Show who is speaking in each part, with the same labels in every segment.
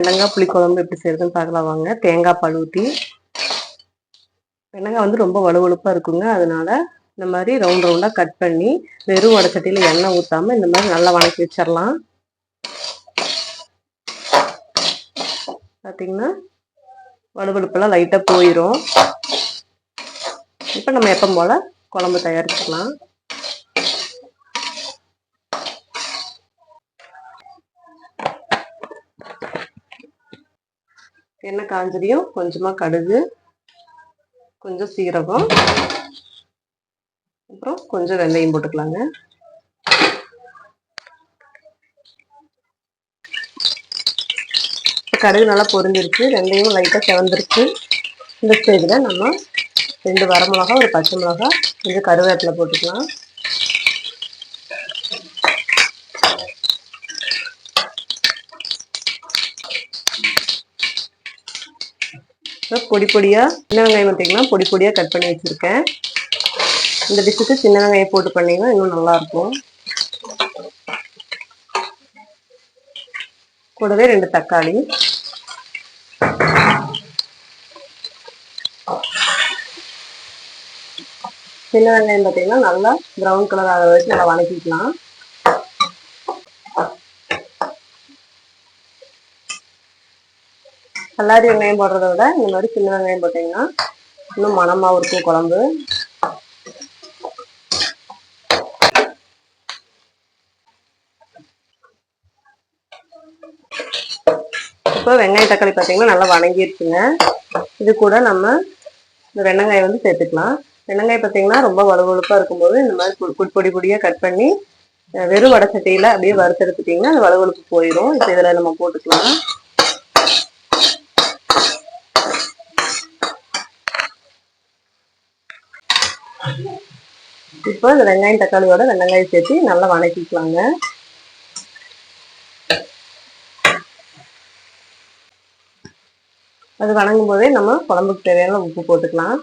Speaker 1: வெண்டங்காய் புளிக்குழம்பு எப்படி செய்யறதுன்னு பார்க்கலாம் வாங்க. தேங்காய் பால் ஊற்றி, வெண்டங்காய் வந்து ரொம்ப வலுவலுப்பாக இருக்குங்க. அதனால இந்த மாதிரி ரவுண்ட் ரவுண்டாக கட் பண்ணி வெறும் வடச்சட்டியில் எண்ணெய் ஊற்றாமல் இந்த மாதிரி நல்லா வணக்கி வச்சிடலாம். பார்த்தீங்கன்னா வலுவலுப்பெல்லாம் லைட்டாக போயிடும். இப்போ நம்ம எப்போ போல் குழம்பு தயாரிச்சுக்கலாம். எண்ணெய் காஞ்சதையும் கொஞ்சமாக கடுகு, கொஞ்சம் சீரகம், அப்புறம் கொஞ்சம் வெந்தயம் போட்டுக்கலாங்க. கடுகு நல்லா பொரிஞ்சிருச்சு, வெந்தயம் லைட்டாக செவந்துருச்சு. இந்த ஸ்டேஜில் நம்ம 2 வரமிளகா, ஒரு பச்சை மிளகா, கொஞ்சம் கருவேப்பிலை போட்டுக்கலாம். பொடி பொடியாக சின்ன வெங்காயம் பார்த்தீங்கன்னா பொடி பொடியாக கட் பண்ணி வச்சுருக்கேன். இந்த டிஷ்ஷுக்கு சின்ன வெங்காயம் போட்டு பண்ணிங்கன்னா இன்னும் நல்லாயிருக்கும். கூடவே 2 தக்காளி, சின்ன வெங்காயம் பார்த்தீங்கன்னா நல்லா ப்ரௌன் கலர் ஆகிற வரைக்கும் நல்லா வதக்கிக்கலாம். கல்லாரி வெங்காயம் போடுறத விட இந்த மாதிரி சின்ன வெங்காயம் போட்டிங்கன்னா இன்னும் மணமாகவும் இருக்கும் குழம்பு. இப்போ வெங்காயம் தக்காளி பார்த்தீங்கன்னா நல்லா வணங்கிடுச்சுங்க. இது கூட நம்ம இந்த வெங்காயம் வந்து சேர்த்துக்கலாம். வெங்காயம் பார்த்தீங்கன்னா ரொம்ப வலுவலுப்பாக இருக்கும்போது இந்த மாதிரி பொடி பொடியாக கட் பண்ணி வெறும் வடை சட்டியில் அப்படியே வறுத்தெடுத்துட்டிங்கன்னா அந்த வலுவலுப்பு போயிடும். இப்போ இதில் நம்ம போட்டுக்கலாம். இப்போ இந்த வெங்காயம் தக்காளியோட வெங்காயம் சேர்த்து நல்லா வதக்கிக்கலாங்க. அது வணங்கும் போதே நம்ம குழம்புக்கு தேவையான உப்பு போட்டுக்கலாம்.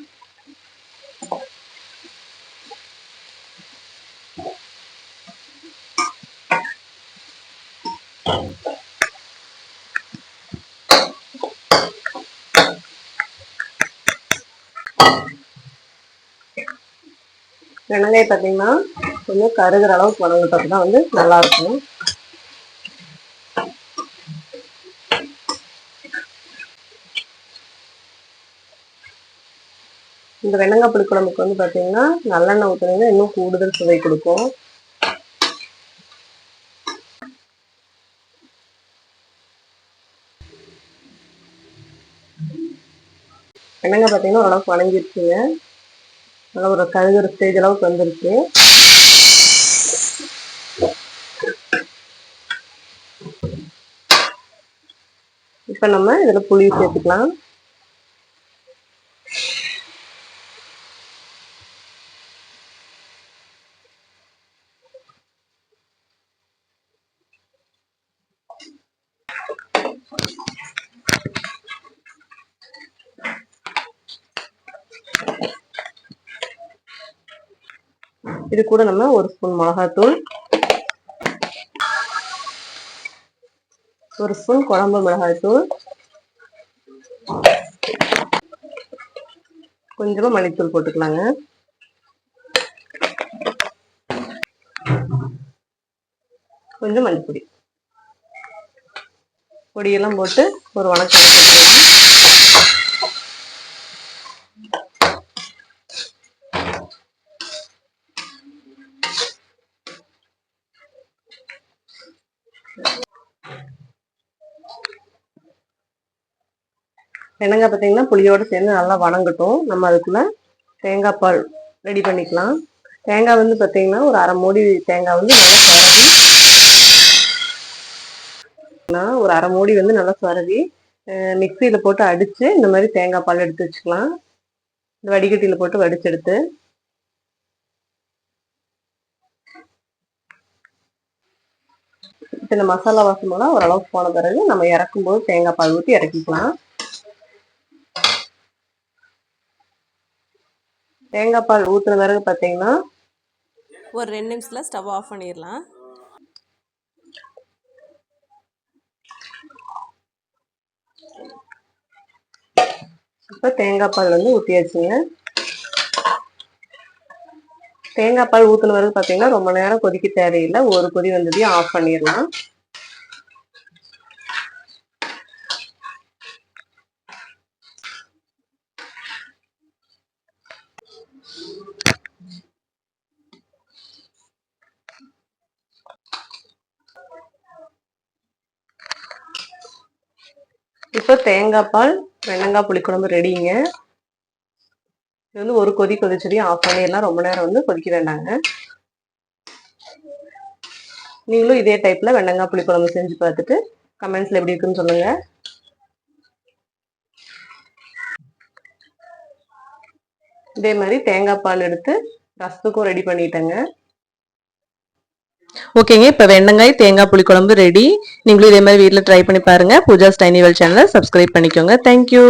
Speaker 1: வெங்காயம் பார்த்தீங்கன்னா கொஞ்சம் கருகிற அளவுக்கு வதங்கிட்டது தான் வந்து நல்லா இருக்கும். இந்த வெண்டங்காய் புளிக்குழம்புக்கு வந்து பார்த்தீங்கன்னா நல்லெண்ணெய் ஊற்றினீங்கன்னா இன்னும் கூடுதல் சுவை கொடுக்கும். வெண்டங்காய் பார்த்தீங்கன்னா ஓரளவுக்கு வணங்கிருச்சுங்க. நல்லா ஒரு கருகிற ஸ்டேஜ் அளவுக்கு வந்துருச்சு. இப்போ நம்ம இதில் புளி சேர்த்துக்கலாம். இது கூட நம்ம 1 ஸ்பூன் மிளகாத்தூள், 1 ஸ்பூன் குழம்பு மிளகாய்த்தூள், கொஞ்சமா மல்லித்தூள் போட்டுக்கலாங்க. கொஞ்சம் மல்லிப்பொடி, பொடியெல்லாம் போட்டு ஒரு வணக்கம் போட்டுக்கலாம். வெங்காயம் பார்த்தீங்கன்னா புளியோடு சேர்ந்து நல்லா வணங்கட்டும். நம்ம அதுக்குள்ள தேங்காய் பால் ரெடி பண்ணிக்கலாம். தேங்காய் வந்து பார்த்தீங்கன்னா ஒரு அரை மூடி தேங்காய் வந்து நல்லா சுரவி, ஒரு அரை மூடி வந்து நல்லா சுரவி மிக்சியில் போட்டு அடித்து இந்த மாதிரி தேங்காய் பால் எடுத்து வச்சுக்கலாம். இந்த வடிகட்டியில் போட்டு வடிச்செடுத்து இந்த மசாலா வாசமெல்லாம் ஓரளவுக்கு போன பிறகு நம்ம இறக்கும்போது தேங்காய் பால் ஊற்றி இறக்கிக்கலாம். தேங்காய் பால் ஊற்றுன பிறகு பார்த்தீங்கன்னா
Speaker 2: ஒரு 2 நிமிஷத்தில் ஸ்டவ் ஆஃப் பண்ணிடலாம்.
Speaker 1: இப்போ தேங்காய் பால் வந்து ஊற்றியாச்சுங்க. தேங்காய் பால் ஊற்றின வரைக்கும் பார்த்தீங்கன்னா ரொம்ப நேரம் கொதிக்க தேவையில்லை. ஒரு கொதி வந்ததையும் ஆஃப் பண்ணிடலாம். இப்போ தேங்காய் பால் வெண்டங்காய் புளிக்குழம்பு ரெடிங்க. இது வந்து ஒரு கொதி கொதிச்சதையும் ஆஃப் பண்ணிடலாம். ரொம்ப நேரம் வந்து கொதிக்க வேண்டாங்க. நீங்களும் இதே டைப்ல வெண்டங்காய் புளிக்குழம்பு செஞ்சு பார்த்துட்டு கமெண்ட்ஸ்ல எப்படி இருக்குன்னு சொல்லுங்க. இதே மாதிரி தேங்காய் பால் எடுத்து ரசத்துக்கும் ரெடி பண்ணிட்டேங்க. ஓகேங்க, இப்போ வெண்டங்காய் தேங்காய் புளிக்குழம்பு ரெடி. நீங்களும் இதே மாதிரி வீட்டில் ட்ரை பண்ணி பாருங்க. பூஜாஸ் டைனி வேர்ல்ட் சேனலை சப்ஸ்கிரைப் பண்ணிக்கோங்க. தேங்க்யூ.